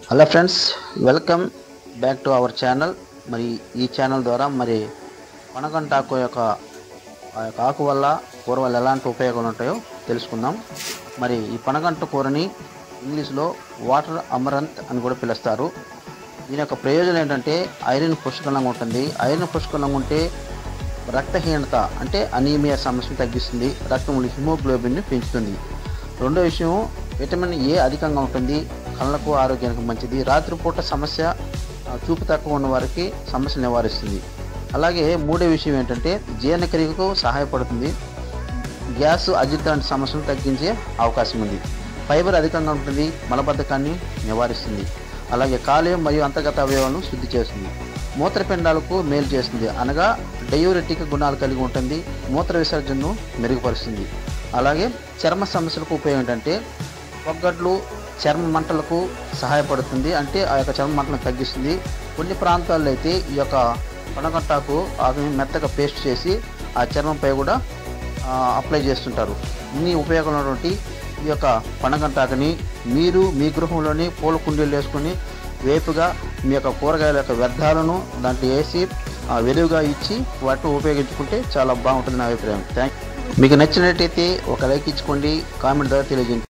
Hello friends, welcome back to our channel. మరి ఈ channel ద్వారా పనగంటాకు యొక్క ఆకు వల్ల కూర వల్ల ఎలాంటి ఉపయోగాలు ఉంటాయో తెలుసుకుందాం. మరి ఈ పనగంట కూరని ఇంగ్లీష్లో వాటర్ అమరంత్ అని కూడా పిలుస్తారు. దీని యొక్క ప్రయోజనం ఏంటంటే ఐరన్ పుష్కలంగా ఉంటుంది. ఐరన్ పుష్కలంగా ఉంటే రక్తహీనత అంటే అనీమియా సమస్యను తగ్గిస్తుంది. రక్తంలో హిమోగ్లోబిన్ని పెంచుతుంది. రెండో విషయం, విటమిన్ ఏ అధికంగా ఉంటుంది. కళ్ళకు ఆరోగ్యానికి మంచిది. రాత్రిపూట చూపు తక్కువ ఉన్న వారికి సమస్య నివారిస్తుంది. అలాగే మూడో విషయం ఏంటంటే జీర్ణక్రియకు సహాయపడుతుంది. గ్యాస్, అజీర్తి లాంటి సమస్యను తగ్గించే అవకాశం ఉంది. ఫైబర్ అధికంగా ఉంటుంది. మలబద్ధకాన్ని నివారిస్తుంది. అలాగే కాలేయం మరియు అంతర్గత అవయవాలను శుద్ధి చేస్తుంది. మూత్రపిండాలకు మేలు చేస్తుంది. అనగా డయూరెటిక్ గుణాలు కలిగి ఉంటుంది. మూత్ర విసర్జనను మెరుగుపరుస్తుంది. అలాగే చర్మ సమస్యలకు ఉపయోగం ఏంటంటే పొగ్గడ్లు, చర్మ మంటలకు సహాయపడుతుంది. అంటే ఆ యొక్క చర్మ మంటలను తగ్గిస్తుంది. కొన్ని ప్రాంతాల్లో అయితే ఈ యొక్క పనగంటాకు ఆకుని మెత్తగా పేస్ట్ చేసి ఆ చర్మంపై కూడా అప్లై చేస్తుంటారు. ఇన్ని ఉపయోగాలు ఉన్నటువంటి ఈ యొక్క పనగంటాకుని మీరు మీ గృహంలోని పూల కుండీలు వేసుకొని వేపుగా మీ యొక్క కూరగాయల యొక్క వ్యర్థాలను దాంట్లో వేసి వెలుగుగా ఇచ్చి వాటిని ఉపయోగించుకుంటే చాలా బాగుంటుంది నా అభిప్రాయం. మీకు నచ్చినట్టయితే ఒక లైక్ ఇచ్చుకోండి, కామెంట్ ద్వారా తెలియజేయండి.